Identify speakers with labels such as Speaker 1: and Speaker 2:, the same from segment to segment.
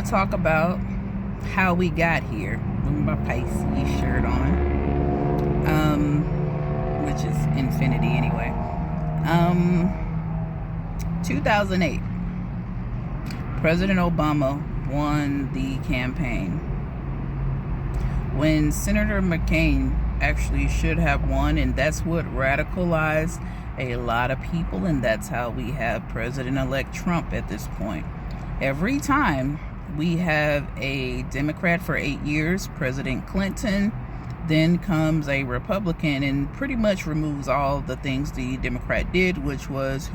Speaker 1: to talk about how we got here with my Pisces shirt on, which is infinity anyway. 2008, President Obama won the campaign when Senator McCain actually should have won, and that's what radicalized a lot of people, and that's how we have President-elect Trump at this point. Every time we have a Democrat for 8 years, President Clinton, then comes a Republican and pretty much removes all the things the Democrat did, which was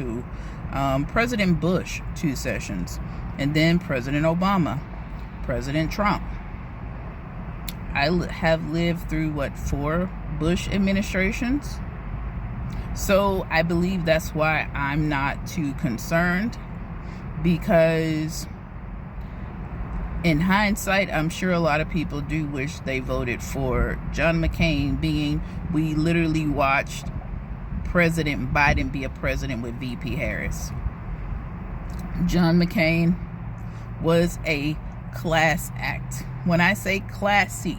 Speaker 1: President Bush 2 sessions, and then President Obama, President Trump. I have lived through 4 Bush administrations, so I believe that's why I'm not too concerned, because in hindsight, I'm sure a lot of people do wish they voted for John McCain, being we literally watched President Biden be a president with VP Harris. John McCain was a class act. When I say classy,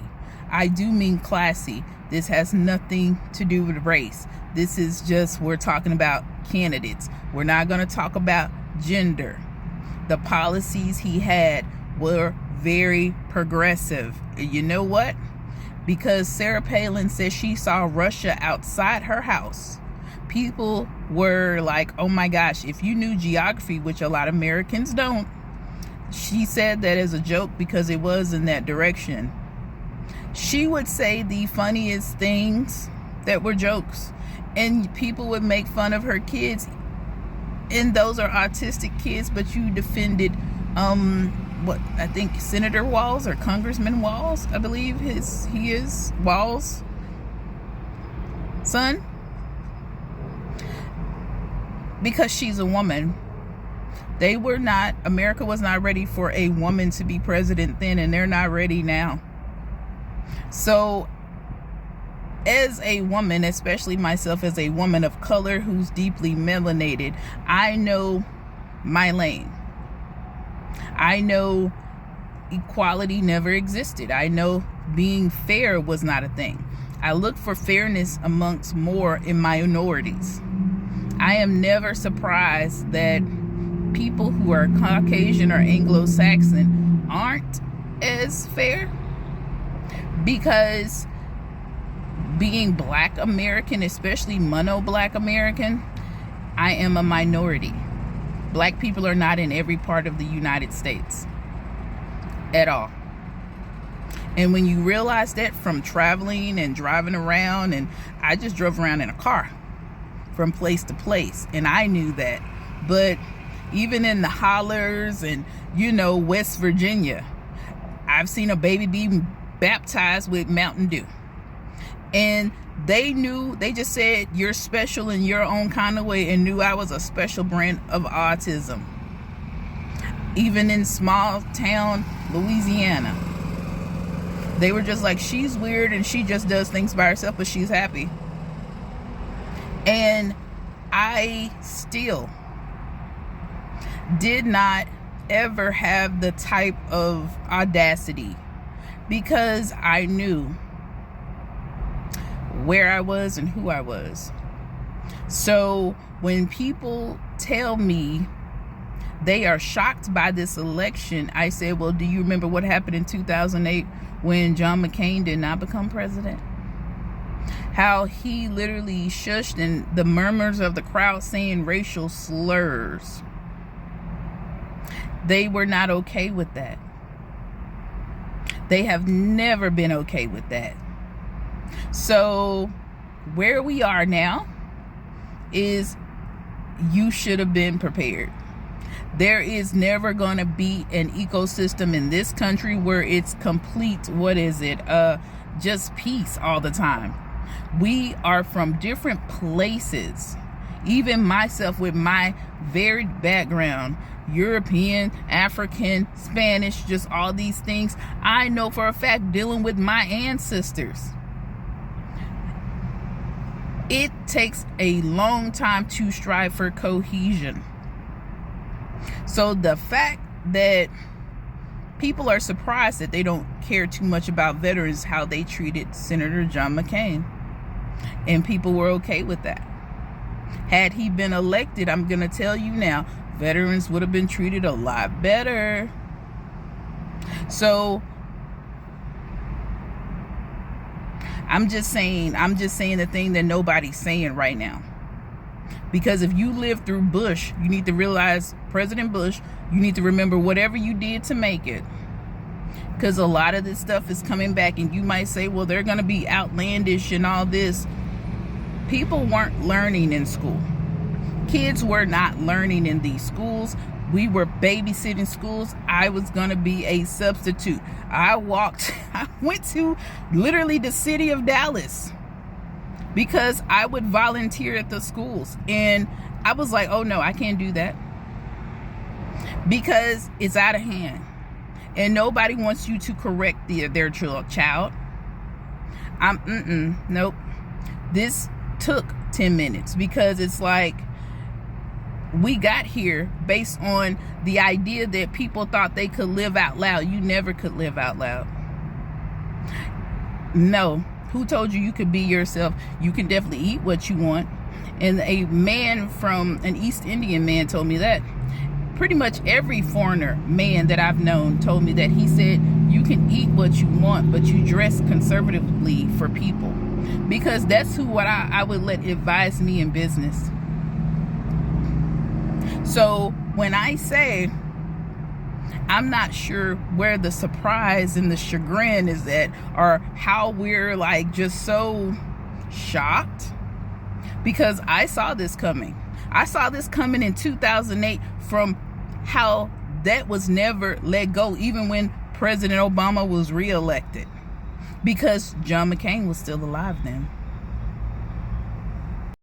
Speaker 1: I do mean classy. This has nothing to do with race. This is just, we're talking about candidates. We're not going to talk about gender. The policies he had were very progressive. You know what? Because Sarah Palin says she saw Russia outside her house, people were like, oh my gosh, if you knew geography, which a lot of Americans don't. She said that as a joke because it was in that direction. She would say the funniest things that were jokes, and people would make fun of her kids, and those are autistic kids, but you defended I think Senator Walz or Congressman Walz, I believe he is Walz' son, because she's a woman. America was not ready for a woman to be president then, and they're not ready now. So as a woman, especially myself as a woman of color who's deeply melanated, I know my lane. I know equality never existed. I know being fair was not a thing. I look for fairness amongst more in minorities. I am never surprised that people who are Caucasian or Anglo-Saxon aren't as fair, because being Black American, especially mono Black American, I am a minority. Black people are not in every part of the United States at all. And when you realize that from traveling and driving around, and I just drove around in a car from place to place, and I knew that. But even in the hollers and, West Virginia, I've seen a baby being baptized with Mountain Dew. And they just said, you're special in your own kind of way, and knew I was a special brand of autism. Even in small town Louisiana, they were just like, she's weird and she just does things by herself, but she's happy. And I still did not ever have the type of audacity, because I knew where I was and who I was. So when people tell me they are shocked by this election, I say, well, do you remember what happened in 2008 when John McCain did not become president? How he literally shushed and the murmurs of the crowd saying racial slurs. They were not okay with that. They have never been okay with that. So where we are now is, you should have been prepared. There is never going to be an ecosystem in this country where it's complete, just peace all the time. We are from different places. Even myself, with my varied background, European, African, Spanish, just all these things, I know for a fact, dealing with my ancestors, it takes a long time to strive for cohesion. So the fact that people are surprised that they don't care too much about veterans, how they treated Senator John McCain. And people were okay with that. Had he been elected, I'm going to tell you now, veterans would have been treated a lot better. So I'm just saying the thing that nobody's saying right now. Because if you lived through Bush, you need to realize, President Bush, you need to remember whatever you did to make it. Because a lot of this stuff is coming back, and you might say, well, they're going to be outlandish and all this. People weren't learning in school. Kids were not learning in these schools. We were babysitting schools. I was going to be a substitute. I went to literally the city of Dallas because I would volunteer at the schools. And I was like, oh no, I can't do that. Because it's out of hand. And nobody wants you to correct their child. Nope. This took 10 minutes because it's like, we got here based on the idea that people thought they could live out loud. You never could live out loud. No. Who told you you could be yourself? You can definitely eat what you want. And a man from an East Indian man told me that. Pretty much every foreigner man that I've known told me that. He said, you can eat what you want, but you dress conservatively for people. Because that's what I would let advise me in business. So when I say I'm not sure where the surprise and the chagrin is at, or how we're like just so shocked, because I saw this coming. I saw this coming in 2008 from how that was never let go, even when President Obama was reelected, because John McCain was still alive then.